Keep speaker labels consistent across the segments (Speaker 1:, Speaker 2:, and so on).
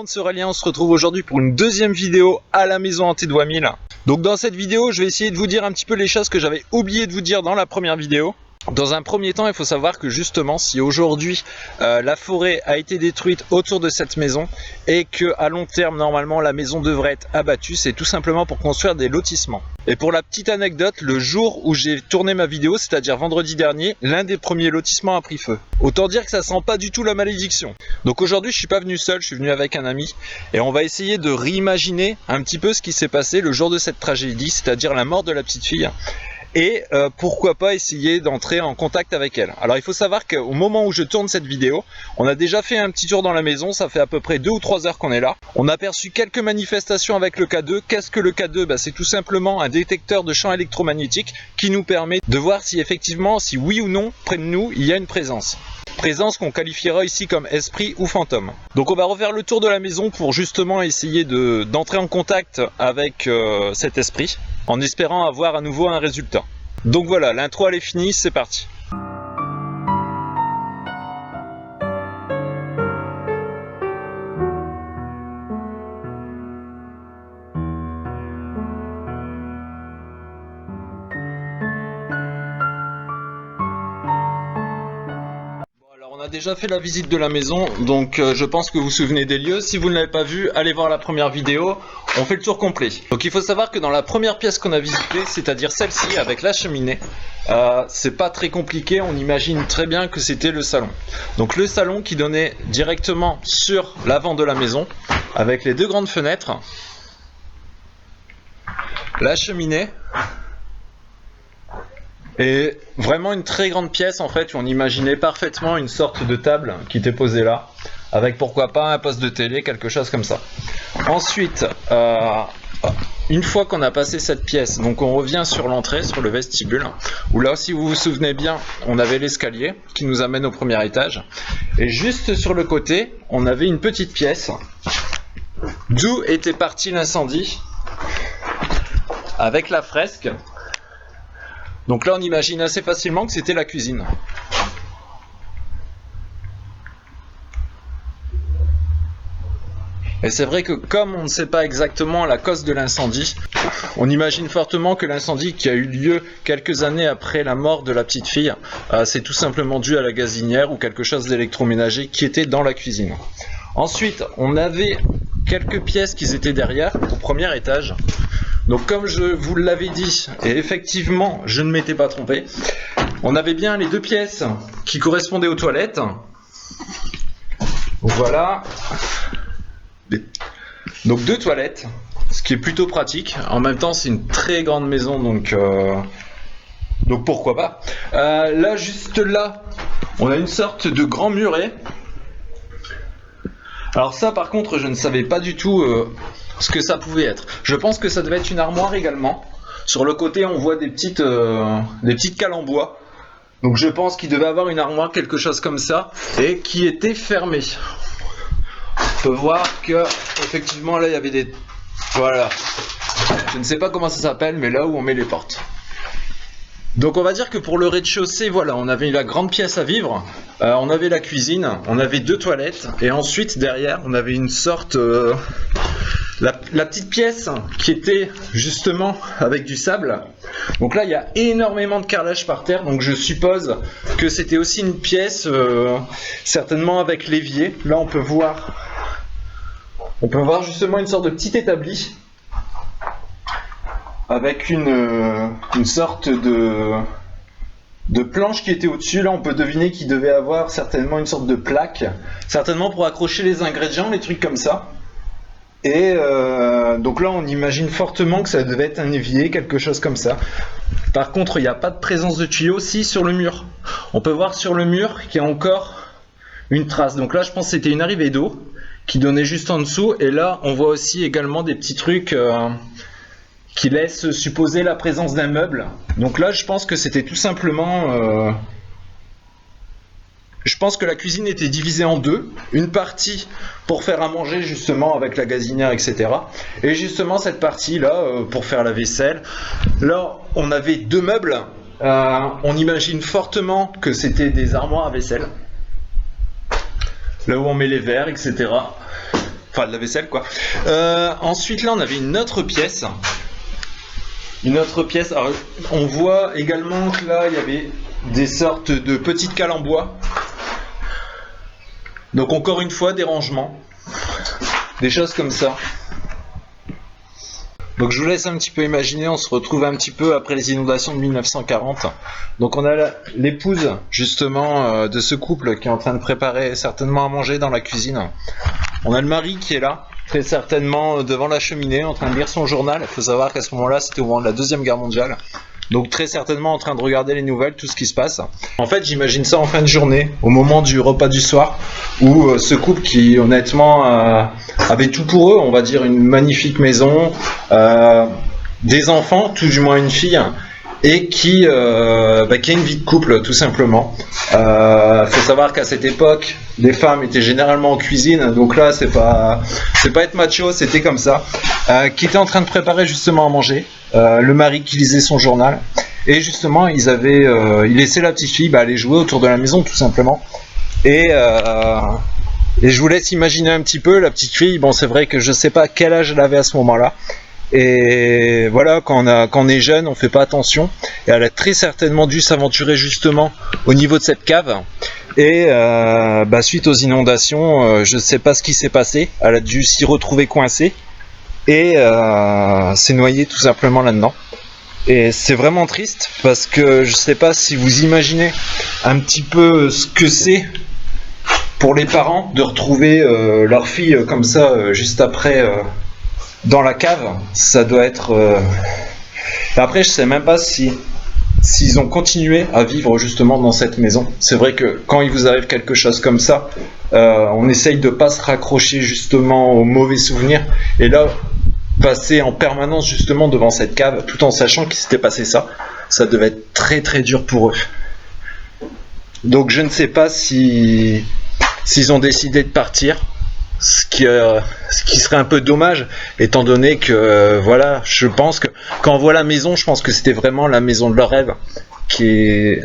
Speaker 1: bande sur Aurélien, on se retrouve aujourd'hui pour une deuxième vidéo à la maison hantée de Wamil. Donc dans cette vidéo, je vais essayer de vous dire un petit peu les choses que j'avais oublié de vous dire dans la première vidéo. Dans un premier temps, il faut savoir que justement, si aujourd'hui la forêt a été détruite autour de cette maison et que à long terme, normalement, la maison devrait être abattue, c'est tout simplement pour construire des lotissements. Et pour la petite anecdote, le jour où j'ai tourné ma vidéo, c'est-à-dire vendredi dernier, l'un des premiers lotissements a pris feu. Autant dire que ça sent pas du tout la malédiction. Donc aujourd'hui, je suis pas venu seul, je suis venu avec un ami et on va essayer de réimaginer un petit peu ce qui s'est passé le jour de cette tragédie, c'est-à-dire la mort de la petite fille. Et pourquoi pas essayer d'entrer en contact avec elle. Alors il faut savoir qu'au moment où je tourne cette vidéo, on a déjà fait un petit tour dans la maison, ça fait à peu près 2 ou 3 heures qu'on est là. On a aperçu quelques manifestations avec le K2. Qu'est-ce que le K2 ? C'est tout simplement un détecteur de champs électromagnétiques qui nous permet de voir si effectivement, si oui ou non, près de nous, il y a une présence. Présence qu'on qualifiera ici comme esprit ou fantôme. Donc on va refaire le tour de la maison pour justement essayer d'entrer en contact avec cet esprit, en espérant avoir à nouveau un résultat. Donc voilà, l'intro elle est finie, c'est parti. On a déjà fait la visite de la maison, donc je pense que vous vous souvenez des lieux. Si vous ne l'avez pas vu, allez voir la première vidéo, on fait le tour complet. Donc il faut savoir que dans la première pièce qu'on a visitée, c'est-à-dire celle-ci avec la cheminée, c'est pas très compliqué, on imagine très bien que c'était le salon. Donc le salon qui donnait directement sur l'avant de la maison, avec les 2 grandes fenêtres, la cheminée, et vraiment une très grande pièce en fait où on imaginait parfaitement une sorte de table qui était posée là, avec pourquoi pas un poste de télé, quelque chose comme ça. Ensuite, une fois qu'on a passé cette pièce, donc on revient sur l'entrée, sur le vestibule, où là si vous vous souvenez bien, on avait l'escalier qui nous amène au premier étage, et juste sur le côté, on avait une petite pièce d'où était parti l'incendie, avec la fresque. Donc là on imagine assez facilement que c'était la cuisine. Et c'est vrai que comme on ne sait pas exactement la cause de l'incendie, on imagine fortement que l'incendie qui a eu lieu quelques années après la mort de la petite fille, c'est tout simplement dû à la gazinière ou quelque chose d'électroménager qui était dans la cuisine. Ensuite, on avait quelques pièces qui étaient derrière, au premier étage. Donc comme je vous l'avais dit, et effectivement je ne m'étais pas trompé, on avait bien les 2 pièces qui correspondaient aux toilettes. Voilà. Donc 2 toilettes, ce qui est plutôt pratique. En même temps c'est une très grande maison, donc pourquoi pas. Là, juste là, on a une sorte de grand muret. Alors ça par contre je ne savais pas du tout ce que ça pouvait être. Je pense que ça devait être une armoire également. Sur le côté on voit des petites cales en bois. Donc je pense qu'il devait avoir une armoire, quelque chose comme ça, et qui était fermée. On peut voir que effectivement là il y avait des... Voilà. Je ne sais pas comment ça s'appelle, mais là où on met les portes. Donc on va dire que pour le rez-de-chaussée, voilà, on avait la grande pièce à vivre, on avait la cuisine, on avait 2 toilettes, et ensuite derrière on avait une sorte... La petite pièce qui était justement avec du sable. Donc là il y a énormément de carrelage par terre, donc je suppose que c'était aussi une pièce certainement avec l'évier. Là on peut voir justement une sorte de petit établi avec une sorte de planche qui était au-dessus. Là on peut deviner qu'il devait avoir certainement une sorte de plaque, certainement pour accrocher les ingrédients, les trucs comme ça. Et donc là on imagine fortement que ça devait être un évier, quelque chose comme ça. Par contre il n'y a pas de présence de tuyau. Si, sur le mur, on peut voir sur le mur qu'il y a encore une trace. Donc là je pense que c'était une arrivée d'eau qui donnait juste en dessous. Et là on voit aussi également des petits trucs qui laissent supposer la présence d'un meuble. Donc là je pense que c'était tout simplement... Je pense que la cuisine était divisée en 2, une partie pour faire à manger justement avec la gazinière, etc. Et justement cette partie là pour faire la vaisselle. Là on avait 2 meubles, on imagine fortement que c'était des armoires à vaisselle. Là où on met les verres, etc. enfin de la vaisselle quoi. Ensuite là on avait une autre pièce. Alors, on voit également que là il y avait des sortes de petites cales en bois. Donc encore une fois des rangements, des choses comme ça. Donc je vous laisse un petit peu imaginer, on se retrouve un petit peu après les inondations de 1940. Donc on a l'épouse justement de ce couple qui est en train de préparer certainement à manger dans la cuisine. On a le mari qui est là, très certainement devant la cheminée en train de lire son journal. Il faut savoir qu'à ce moment-là c'était au moment de la Deuxième Guerre mondiale. Donc très certainement en train de regarder les nouvelles, tout ce qui se passe. En fait j'imagine ça en fin de journée, au moment du repas du soir, où ce couple qui honnêtement avait tout pour eux, on va dire une magnifique maison, des enfants, tout du moins une fille, et qui a une vie de couple tout simplement. Faut savoir qu'à cette époque, les femmes étaient généralement en cuisine, donc là c'est pas être macho, c'était comme ça. Qui était en train de préparer justement à manger. Le mari qui lisait son journal, et justement ils laissaient la petite fille aller jouer autour de la maison tout simplement, et je vous laisse imaginer un petit peu la petite fille. Bon, c'est vrai que je sais pas quel âge elle avait à ce moment là, et voilà, quand on est jeune on fait pas attention, et elle a très certainement dû s'aventurer justement au niveau de cette cave, et suite aux inondations, je sais pas ce qui s'est passé, elle a dû s'y retrouver coincée et s'est noyé tout simplement là-dedans. Et c'est vraiment triste parce que je sais pas si vous imaginez un petit peu ce que c'est pour les parents de retrouver leur fille comme ça juste après dans la cave. Ça doit être après je sais même pas s'ils ont continué à vivre justement dans cette maison. C'est vrai que quand il vous arrive quelque chose comme ça, on essaye de pas se raccrocher justement aux mauvais souvenirs, et là passer en permanence justement devant cette cave tout en sachant qu'il s'était passé ça devait être très très dur pour eux. Donc je ne sais pas s'ils ont décidé de partir, ce qui serait un peu dommage étant donné que voilà, je pense que quand on voit la maison, je pense que c'était vraiment la maison de leur rêve, je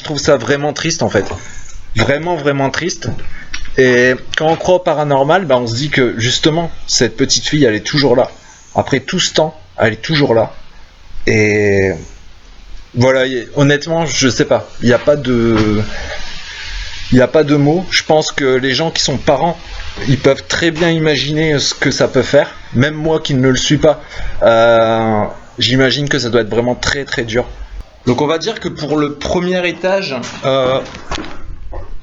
Speaker 1: trouve ça vraiment triste en fait, vraiment triste. Et quand on croit au paranormal, on se dit que justement cette petite fille elle est toujours là, après tout ce temps elle est toujours là, et voilà, honnêtement je sais pas, il n'y a pas de mots. Je pense que les gens qui sont parents, ils peuvent très bien imaginer ce que ça peut faire, même moi qui ne le suis pas, j'imagine que ça doit être vraiment très très dur. Donc on va dire que pour le premier étage,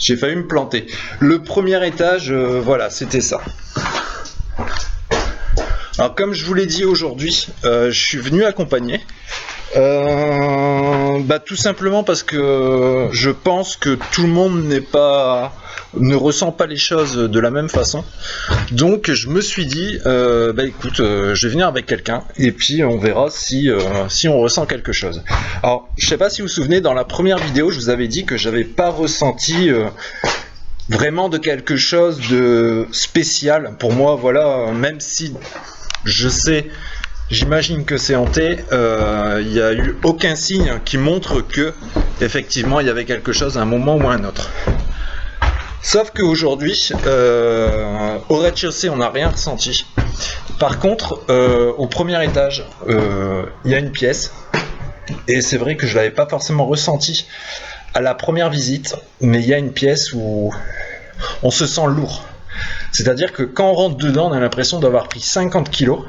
Speaker 1: j'ai failli me planter. Le premier étage, voilà, c'était ça. Alors comme je vous l'ai dit aujourd'hui, je suis venu accompagner. Tout simplement parce que je pense que tout le monde ne ressent pas les choses de la même façon. Donc je me suis dit, écoute, je vais venir avec quelqu'un et puis on verra si on ressent quelque chose. Alors je sais pas si vous vous souvenez, dans la première vidéo je vous avais dit que j'avais pas ressenti vraiment de quelque chose de spécial pour moi. Voilà, même si j'imagine que c'est hanté, il n'y a eu aucun signe qui montre que effectivement il y avait quelque chose à un moment ou à un autre. Sauf qu'aujourd'hui, au rez-de-chaussée, on n'a rien ressenti. Par contre, au premier étage, il y a une pièce, et c'est vrai que je ne l'avais pas forcément ressenti à la première visite, mais il y a une pièce où on se sent lourd. C'est-à-dire que quand on rentre dedans, on a l'impression d'avoir pris 50 kilos.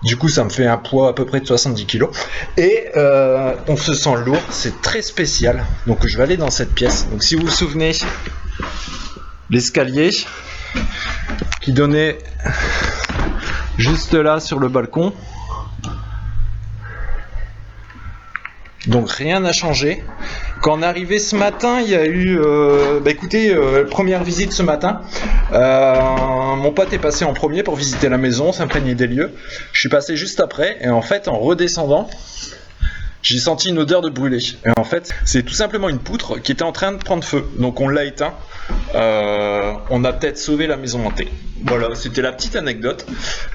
Speaker 1: Du coup, ça me fait un poids à peu près de 70 kilos. Et on se sent lourd, c'est très spécial. Donc je vais aller dans cette pièce. Donc si vous vous souvenez, l'escalier qui donnait juste là sur le balcon. Donc rien n'a changé. Quand on est arrivé ce matin, il y a eu première visite ce matin. Mon pote est passé en premier pour visiter la maison, s'imprégner des lieux. Je suis passé juste après, et en fait en redescendant, j'ai senti une odeur de brûlé. Et en fait, c'est tout simplement une poutre qui était en train de prendre feu. Donc on l'a éteint. On a peut-être sauvé la maison hantée. Voilà, c'était la petite anecdote.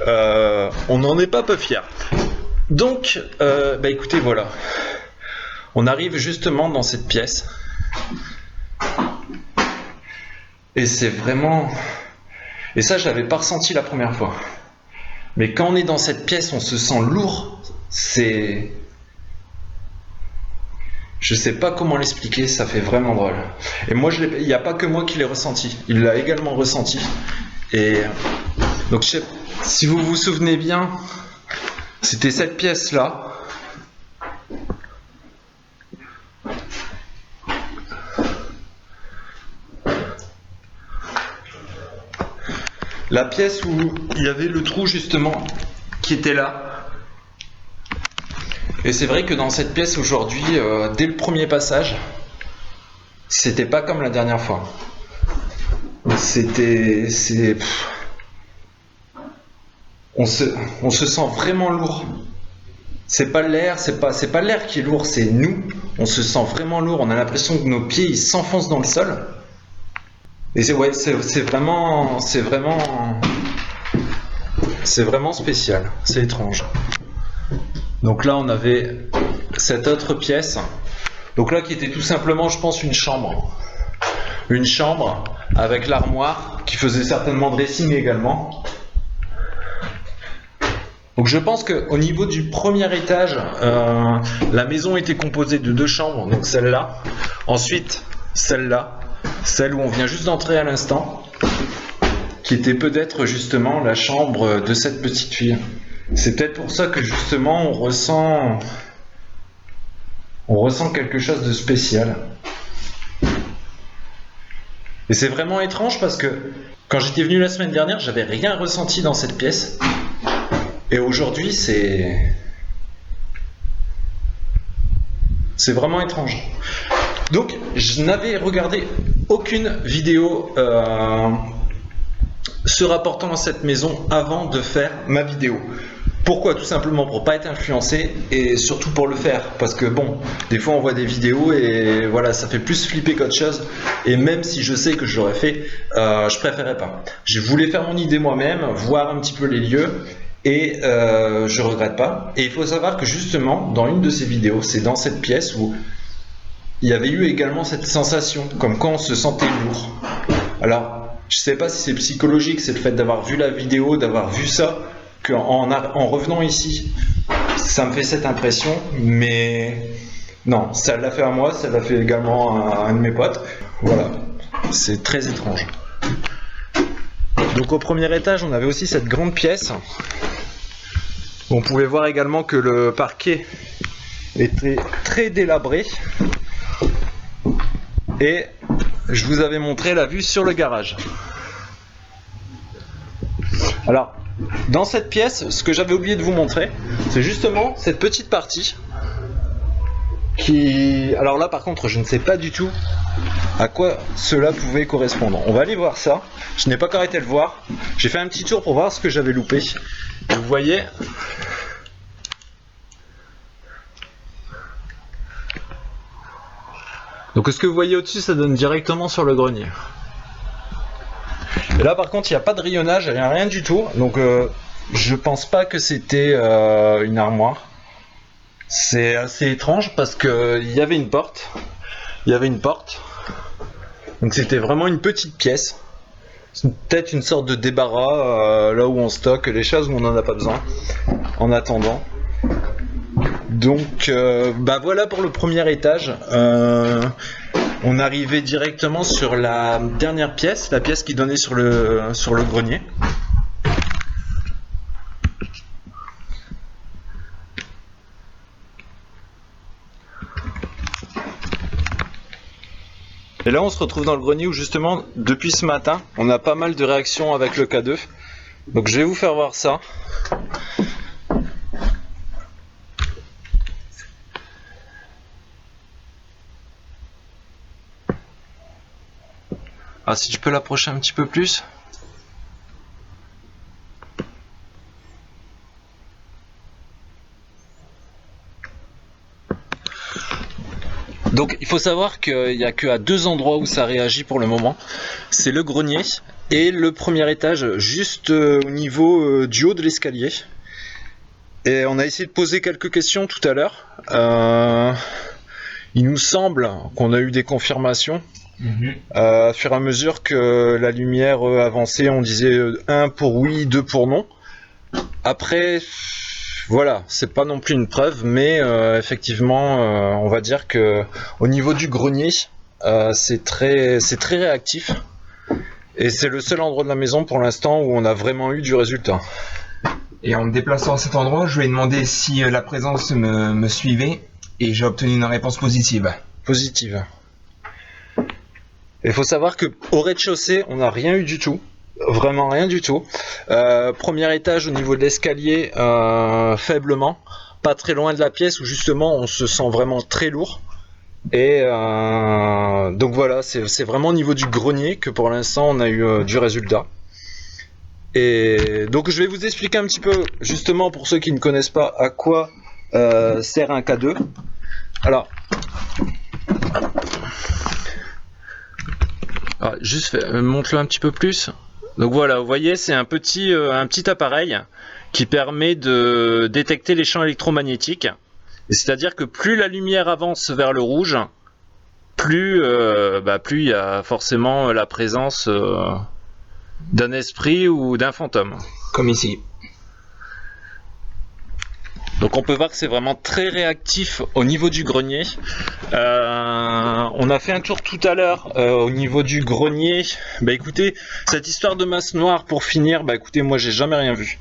Speaker 1: On n'en est pas peu fiers. Donc, écoutez, voilà. On arrive justement dans cette pièce. Et c'est vraiment Et ça, je l'avais pas ressenti la première fois. Mais quand on est dans cette pièce, on se sent lourd. C'est... Je sais pas comment l'expliquer, ça fait vraiment drôle. Et moi, il n'y a pas que moi qui l'ai ressenti. Il l'a également ressenti. Et donc, si vous vous souvenez bien, c'était cette pièce-là. La pièce où il y avait le trou justement qui était là. Et c'est vrai que dans cette pièce aujourd'hui, dès le premier passage, c'était pas comme la dernière fois. On se sent vraiment lourd. C'est pas l'air, c'est pas l'air qui est lourd, c'est nous. On se sent vraiment lourd. On a l'impression que nos pieds ils s'enfoncent dans le sol. Et c'est vraiment spécial, c'est étrange. Donc là on avait cette autre pièce, donc là qui était tout simplement je pense une chambre avec l'armoire qui faisait certainement dressing également. Donc je pense qu'au niveau du premier étage, la maison était composée de 2 chambres, donc celle-là, ensuite celle-là, celle où on vient juste d'entrer à l'instant, qui était peut-être justement la chambre de cette petite fille. C'est peut-être pour ça que justement on ressent quelque chose de spécial. Et c'est vraiment étrange parce que quand j'étais venu la semaine dernière, j'avais rien ressenti dans cette pièce. Et aujourd'hui, c'est vraiment étrange. Donc, je n'avais regardé aucune vidéo se rapportant à cette maison avant de faire ma vidéo. Pourquoi? Tout simplement pour pas être influencé et surtout pour le faire. Parce que bon, des fois on voit des vidéos et voilà, ça fait plus flipper qu'autre chose. Et même si je sais que je l'aurais fait, je préférais pas. Je voulais faire mon idée moi-même, voir un petit peu les lieux. Et je regrette pas. Et il faut savoir que justement, dans une de ces vidéos, c'est dans cette pièce où il y avait eu également cette sensation, comme quand on se sentait lourd. Alors, je sais pas si c'est psychologique, c'est le fait d'avoir vu la vidéo, d'avoir vu ça, qu'en revenant ici, ça me fait cette impression, mais non, ça l'a fait à moi, ça l'a fait également à un de mes potes. Voilà, c'est très étrange. Donc au premier étage, on avait aussi cette grande pièce. On pouvait voir également que le parquet était très délabré. Et je vous avais montré la vue sur le garage. Alors, dans cette pièce, ce que j'avais oublié de vous montrer, c'est justement cette petite partie qui... Alors là, par contre, je ne sais pas du tout à quoi cela pouvait correspondre. On va aller voir ça. Je n'ai pas encore été le voir. J'ai fait un petit tour pour voir ce que j'avais loupé. Et vous voyez... Donc ce que vous voyez au-dessus, ça donne directement sur le grenier. Et là par contre, il n'y a pas de rayonnage, il n'y a rien du tout. Donc je pense pas que c'était une armoire. C'est assez étrange parce qu'il y avait une porte. Donc c'était vraiment une petite pièce. C'est peut-être une sorte de débarras là où on stocke les choses où on n'en a pas besoin. En attendant. Donc voilà pour le premier étage. On arrivait directement sur la dernière pièce, la pièce qui donnait sur le grenier. Et là on se retrouve dans le grenier où justement depuis ce matin on a pas mal de réactions avec le K2. Donc je vais vous faire voir ça. Ah, si tu peux l'approcher un petit peu plus. Donc il faut savoir qu'il n'y a qu'à 2 endroits où ça réagit pour le moment. C'est le grenier et le premier étage juste au niveau du haut de l'escalier. Et on a essayé de poser quelques questions tout à l'heure. Il nous semble qu'on a eu des confirmations. Au fur et à mesure que la lumière avançait, on disait 1 pour oui, 2 pour non. Après, voilà, c'est pas non plus une preuve, mais effectivement, on va dire que au niveau du grenier, c'est très réactif. Et c'est le seul endroit de la maison pour l'instant où on a vraiment eu du résultat.
Speaker 2: Et en me déplaçant à cet endroit, je lui ai demandé si la présence me suivait et j'ai obtenu une réponse positive.
Speaker 1: Positive. Il faut savoir que au rez-de-chaussée, on n'a rien eu du tout. Vraiment rien du tout. Premier étage au niveau de l'escalier, faiblement. Pas très loin de la pièce où justement on se sent vraiment très lourd. Et donc voilà, c'est vraiment au niveau du grenier que pour l'instant on a eu du résultat. Et donc je vais vous expliquer un petit peu, justement pour ceux qui ne connaissent pas, à quoi sert un K2. Alors juste montre-le un petit peu plus. Donc voilà, vous voyez, c'est un petit appareil qui permet de détecter les champs électromagnétiques. C'est-à-dire que plus la lumière avance vers le rouge, plus il y a forcément la présence d'un esprit ou d'un fantôme.
Speaker 2: Comme ici.
Speaker 1: Donc on peut voir que c'est vraiment très réactif au niveau du grenier. On a fait un tour tout à l'heure au niveau du grenier. Bah écoutez, cette histoire de masse noire pour finir, bah écoutez, moi j'ai jamais rien vu.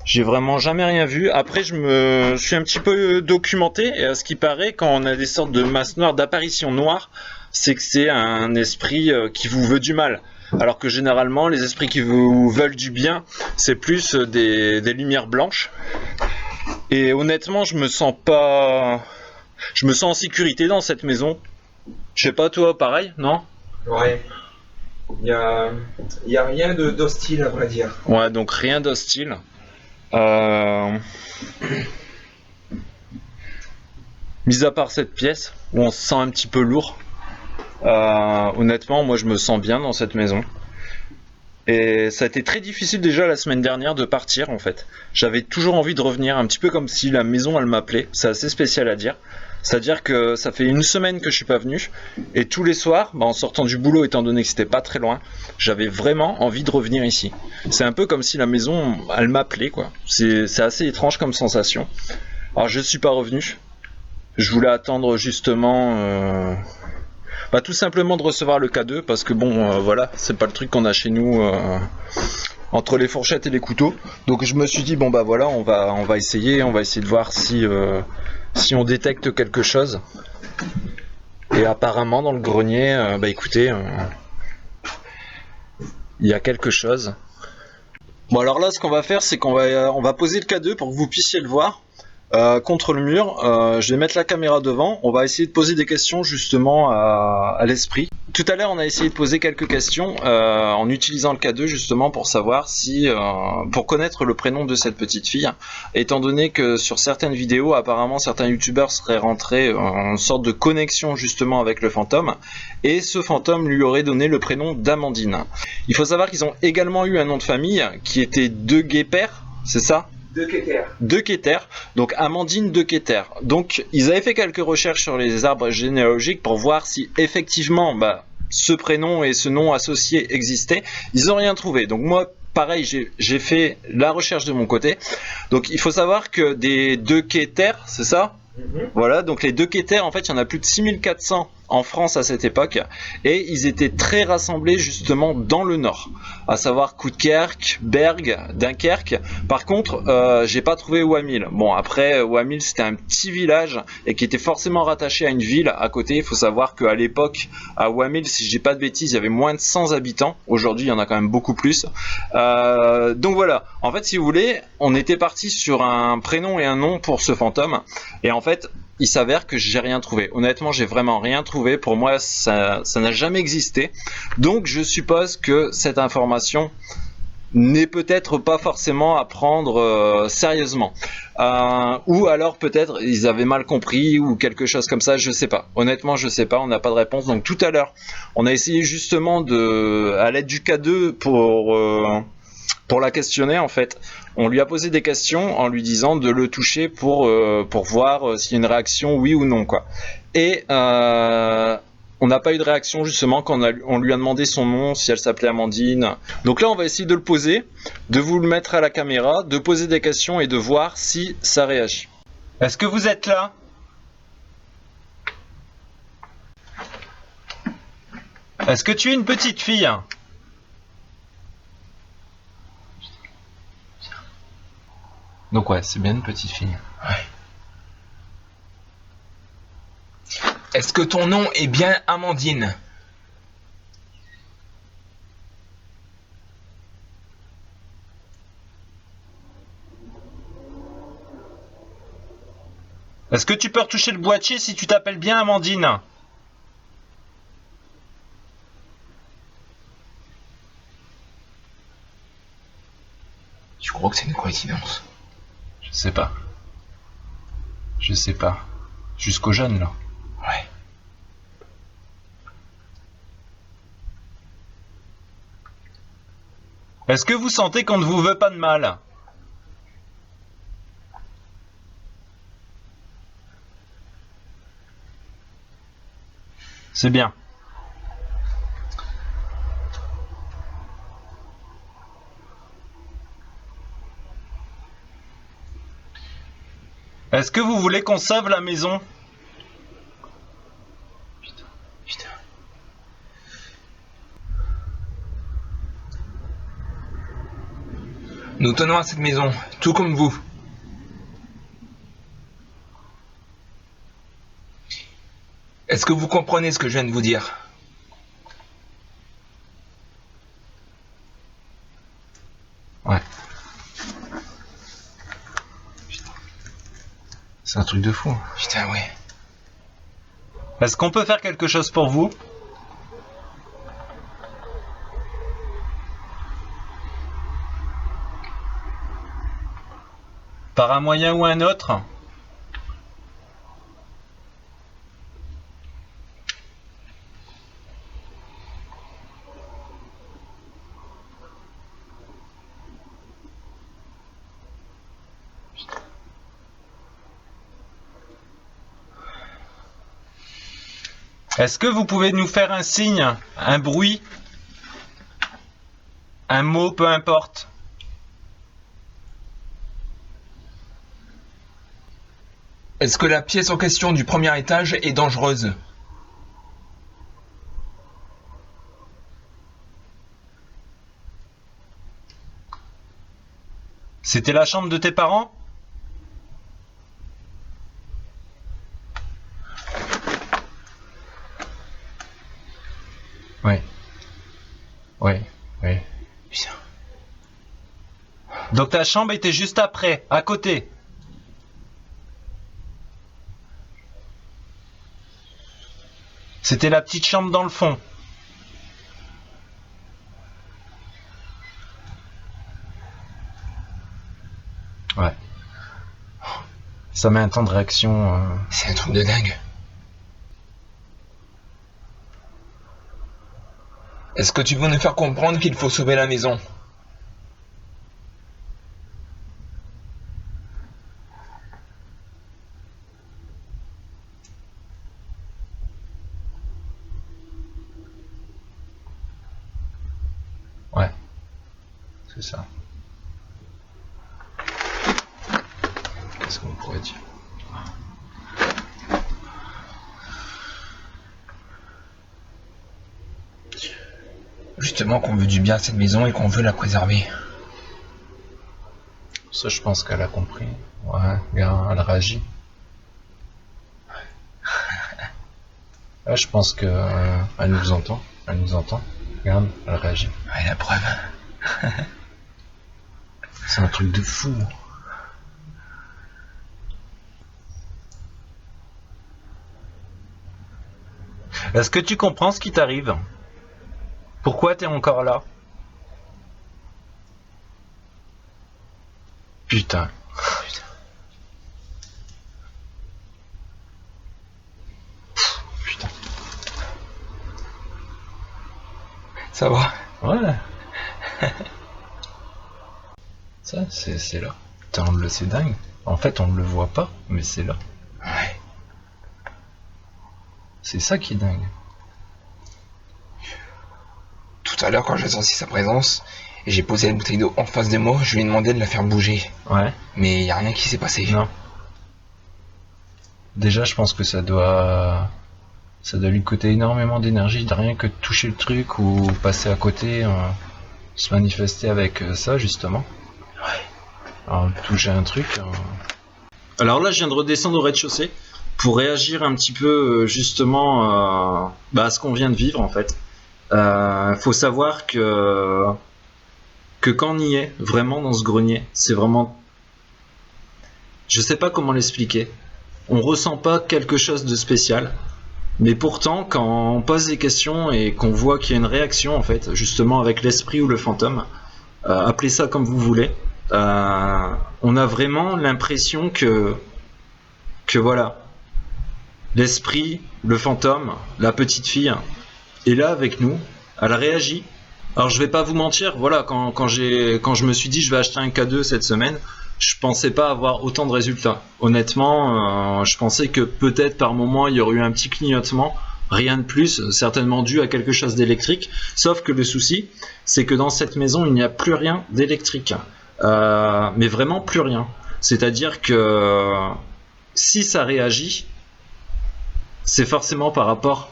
Speaker 1: J'ai vraiment jamais rien vu. Après je suis un petit peu documenté et à ce qui paraît, quand on a des sortes de masses noires, d'apparitions noires, c'est que c'est un esprit qui vous veut du mal. Alors que généralement les esprits qui vous veulent du bien, c'est plus des lumières blanches. Et honnêtement, je me sens en sécurité dans cette maison. Je sais pas, toi, pareil, non?
Speaker 2: Ouais. Il y a rien d'hostile à vrai dire.
Speaker 1: Ouais, donc rien d'hostile. Mis à part cette pièce où on se sent un petit peu lourd, honnêtement, moi je me sens bien dans cette maison. Et ça a été très difficile déjà la semaine dernière de partir en fait. J'avais toujours envie de revenir, un petit peu comme si la maison elle m'appelait. C'est assez spécial à dire. C'est-à-dire que ça fait une semaine que je suis pas venu et tous les soirs, en sortant du boulot, étant donné que c'était pas très loin, j'avais vraiment envie de revenir ici. C'est un peu comme si la maison elle m'appelait quoi. C'est assez étrange comme sensation. Alors je suis pas revenu. Je voulais attendre justement tout simplement de recevoir le K2 parce que bon voilà, c'est pas le truc qu'on a chez nous entre les fourchettes et les couteaux. Donc je me suis dit bon voilà, on va essayer de voir si on détecte quelque chose. Et apparemment dans le grenier, écoutez, il y a quelque chose. Bon alors là ce qu'on va faire c'est qu'on va poser le K2 pour que vous puissiez le voir. Contre le mur, je vais mettre la caméra devant, on va essayer de poser des questions justement à l'esprit. Tout à l'heure on a essayé de poser quelques questions en utilisant le K2 justement pour savoir pour connaître le prénom de cette petite fille, étant donné que sur certaines vidéos apparemment certains youtubeurs seraient rentrés en sorte de connexion justement avec le fantôme et ce fantôme lui aurait donné le prénom d'Amandine. Il faut savoir qu'ils ont également eu un nom de famille qui était De Guépert, c'est ça ? De Keter, donc Amandine De Keter. Donc ils avaient fait quelques recherches sur les arbres généalogiques pour voir si effectivement ce prénom et ce nom associé existaient. Ils n'ont rien trouvé. Donc moi, pareil, j'ai fait la recherche de mon côté. Donc il faut savoir que des De Keter, c'est ça ? Voilà, donc les De Keter, en fait, il y en a plus de 6400 en France à cette époque, et ils étaient très rassemblés justement dans le nord, à savoir Coudekerque, Bergue, Dunkerque. Par contre, j'ai pas trouvé Wamil. Bon, après, Wamil c'était un petit village et qui était forcément rattaché à une ville à côté. Il faut savoir qu'à l'époque, à Wamil, si je dis pas de bêtises, il y avait moins de 100 habitants. Aujourd'hui, il y en a quand même beaucoup plus. Donc voilà, en fait, si vous voulez, on était parti sur un prénom et un nom pour ce fantôme, et en fait, il s'avère que j'ai rien trouvé. Honnêtement, j'ai vraiment rien trouvé. Pour moi, ça n'a jamais existé. Donc, je suppose que cette information n'est peut-être pas forcément à prendre sérieusement. Ou alors peut-être ils avaient mal compris ou quelque chose comme ça, je sais pas. Honnêtement, je sais pas, on n'a pas de réponse. Donc tout à l'heure, on a essayé justement à l'aide du K2 pour la questionner en fait. On lui a posé des questions en lui disant de le toucher pour voir s'il y a une réaction oui ou non quoi. Et on n'a pas eu de réaction justement quand on lui a demandé son nom, si elle s'appelait Amandine. Donc là on va essayer de le poser, de vous le mettre à la caméra, de poser des questions et de voir si ça réagit. Est-ce que vous êtes là? Est-ce que tu es une petite fille? Donc ouais, c'est bien une petite fille.
Speaker 2: Ouais. Est-ce que ton nom est bien Amandine?
Speaker 1: Est-ce que tu peux retoucher le boîtier si tu t'appelles bien Amandine?
Speaker 2: Tu crois que c'est une coïncidence?
Speaker 1: Je sais pas. Je sais pas. Jusqu'au jeune là.
Speaker 2: Ouais.
Speaker 1: Est-ce que vous sentez qu'on ne vous veut pas de mal? C'est bien. Est-ce que vous voulez qu'on sauve la maison?
Speaker 2: Putain. Nous tenons à cette maison, tout comme vous. Est-ce que vous comprenez ce que je viens de vous dire?
Speaker 1: Ouais. C'est un truc de fou.
Speaker 2: Putain, ouais.
Speaker 1: Est-ce qu'on peut faire quelque chose pour vous? Par un moyen ou un autre? Est-ce que vous pouvez nous faire un signe, un bruit, un mot, peu importe?
Speaker 2: Est-ce que la pièce en question du premier étage est dangereuse?
Speaker 1: C'était la chambre de tes parents? Oui. Oui, oui.
Speaker 2: Putain.
Speaker 1: Donc ta chambre était juste après, à côté. C'était la petite chambre dans le fond. Ouais. Ça met un temps de réaction.
Speaker 2: C'est un truc de dingue. Est-ce que tu veux nous faire comprendre qu'il faut sauver la maison?
Speaker 1: Ouais. C'est ça. Qu'est-ce qu'on pourrait dire?
Speaker 2: Justement qu'on veut du bien à cette maison et qu'on veut la préserver.
Speaker 1: Ça, je pense qu'elle a compris. Ouais, bien, elle réagit. Là, je pense que elle nous entend. Elle nous entend. Regarde, elle réagit.
Speaker 2: Ouais, la preuve.
Speaker 1: C'est un truc de fou. Est-ce que tu comprends ce qui t'arrive? Pourquoi t'es encore là? Putain. Putain.
Speaker 2: Ça va?
Speaker 1: Ouais. Ça, c'est là. C'est dingue. En fait, on ne le voit pas, mais c'est là.
Speaker 2: Ouais.
Speaker 1: C'est ça qui est dingue.
Speaker 2: Tout à l'heure, quand j'ai senti sa présence, et j'ai posé la bouteille d'eau en face de moi, je lui ai demandé de la faire bouger.
Speaker 1: Ouais.
Speaker 2: Mais il n'y a rien qui s'est passé.
Speaker 1: Non. Déjà, je pense que ça doit lui coûter énormément d'énergie de rien que de toucher le truc ou passer à côté, se manifester avec ça, justement.
Speaker 2: Ouais.
Speaker 1: Alors, toucher un truc. Alors là, je viens de redescendre au rez-de-chaussée pour réagir un petit peu, justement, à ce qu'on vient de vivre, en fait. Faut savoir que quand on y est vraiment dans ce grenier, c'est vraiment, je sais pas comment l'expliquer, on ressent pas quelque chose de spécial, mais pourtant quand on pose des questions et qu'on voit qu'il y a une réaction en fait, justement avec l'esprit ou le fantôme, appelez ça comme vous voulez, on a vraiment l'impression que voilà, l'esprit, le fantôme, la petite fille est là avec nous, elle réagit. Alors je vais pas vous mentir, voilà, quand je me suis dit je vais acheter un K2 cette semaine, je pensais pas avoir autant de résultats. Honnêtement, je pensais que peut-être par moment il y aurait eu un petit clignotement, rien de plus, certainement dû à quelque chose d'électrique. Sauf que le souci, c'est que dans cette maison il n'y a plus rien d'électrique, mais vraiment plus rien. C'est-à-dire que si ça réagit, c'est forcément par rapport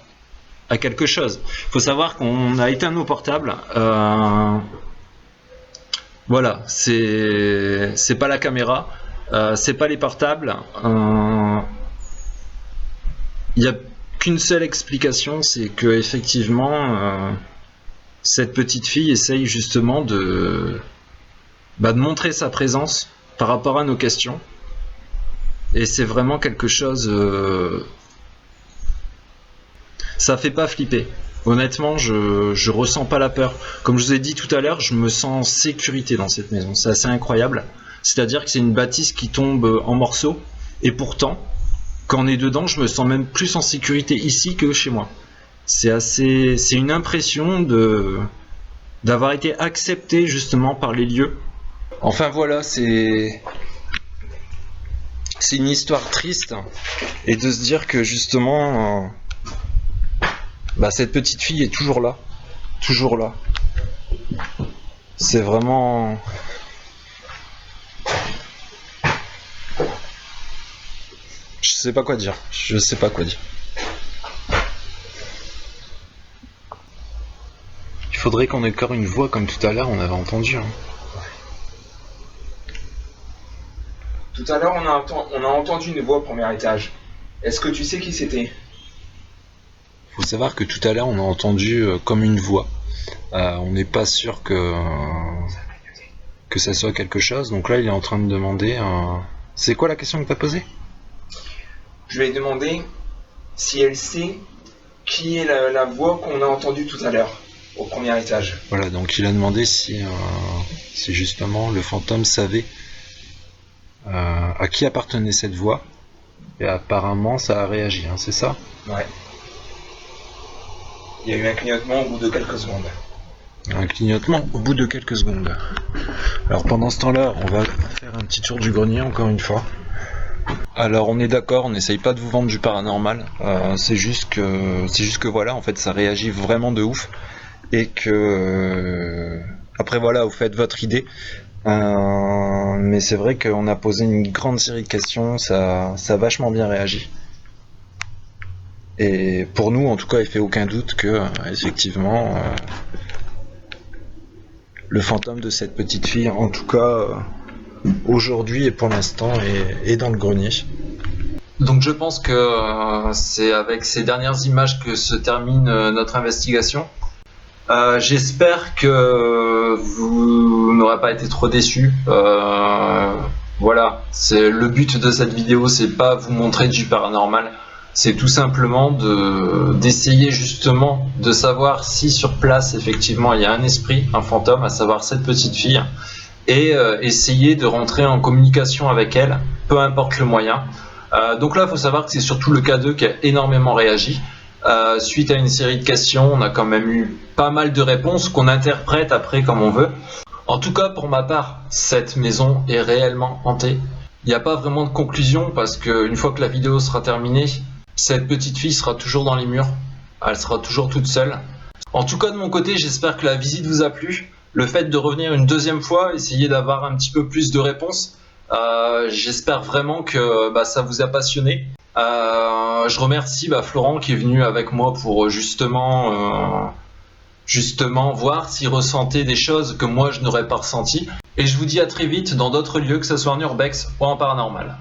Speaker 1: à quelque chose. Il faut savoir qu'on a éteint nos portables. Voilà, c'est pas la caméra, c'est pas les portables. Il n'y a qu'une seule explication, c'est que effectivement, cette petite fille essaye justement de montrer sa présence par rapport à nos questions. Et c'est vraiment quelque chose. Ça fait pas flipper. Honnêtement, je ressens pas la peur. Comme je vous ai dit tout à l'heure, je me sens en sécurité dans cette maison. C'est assez incroyable. C'est-à-dire que c'est une bâtisse qui tombe en morceaux. Et pourtant, quand on est dedans, je me sens même plus en sécurité ici que chez moi. C'est une impression d'avoir été accepté justement par les lieux. Enfin voilà, c'est une histoire triste. Et de se dire que justement... cette petite fille est toujours là. Toujours là. C'est vraiment... Je sais pas quoi dire. Je sais pas quoi dire. Il faudrait qu'on ait encore une voix comme tout à l'heure, on avait entendu. Hein.
Speaker 2: Tout à l'heure, on a entendu une voix au premier étage. Est-ce que tu sais qui c'était?
Speaker 1: Faut savoir que tout à l'heure on a entendu comme une voix. On n'est pas sûr que ça soit quelque chose. Donc là il est en train de demander. C'est quoi la question que tu as posée?
Speaker 2: Je lui ai demandé si elle sait qui est la voix qu'on a entendue tout à l'heure au premier étage.
Speaker 1: Voilà, donc il a demandé si justement le fantôme savait à qui appartenait cette voix. Et apparemment ça a réagi, hein, c'est ça?
Speaker 2: Ouais. Il y a eu un clignotement au bout de quelques secondes.
Speaker 1: Un clignotement au bout de quelques secondes. Alors pendant ce temps-là, on va faire un petit tour du grenier encore une fois. Alors on est d'accord, on n'essaye pas de vous vendre du paranormal. C'est juste que voilà, en fait ça réagit vraiment de ouf. Et que... après voilà, vous faites votre idée. Mais c'est vrai qu'on a posé une grande série de questions, ça a vachement bien réagi. Et pour nous, en tout cas, il fait aucun doute que, effectivement, le fantôme de cette petite fille, en tout cas, aujourd'hui et pour l'instant, est dans le grenier. Donc je pense que c'est avec ces dernières images que se termine notre investigation. J'espère que vous n'aurez pas été trop déçus. Voilà, c'est le but de cette vidéo, c'est pas vous montrer du paranormal. C'est tout simplement d'essayer justement de savoir si sur place effectivement il y a un esprit, un fantôme, à savoir cette petite fille, et essayer de rentrer en communication avec elle, peu importe le moyen. Donc là il faut savoir que c'est surtout le K2 qui a énormément réagi. Suite à une série de questions, on a quand même eu pas mal de réponses qu'on interprète après comme on veut. En tout cas, pour ma part, cette maison est réellement hantée. Il n'y a pas vraiment de conclusion parce qu'une fois que la vidéo sera terminée, cette petite fille sera toujours dans les murs. Elle sera toujours toute seule. En tout cas, de mon côté, j'espère que la visite vous a plu. Le fait de revenir une deuxième fois, essayer d'avoir un petit peu plus de réponses, j'espère vraiment que ça vous a passionné. Je remercie Florent qui est venu avec moi pour justement voir s'il ressentait des choses que moi je n'aurais pas ressenties. Et je vous dis à très vite dans d'autres lieux, que ce soit en urbex ou en paranormal.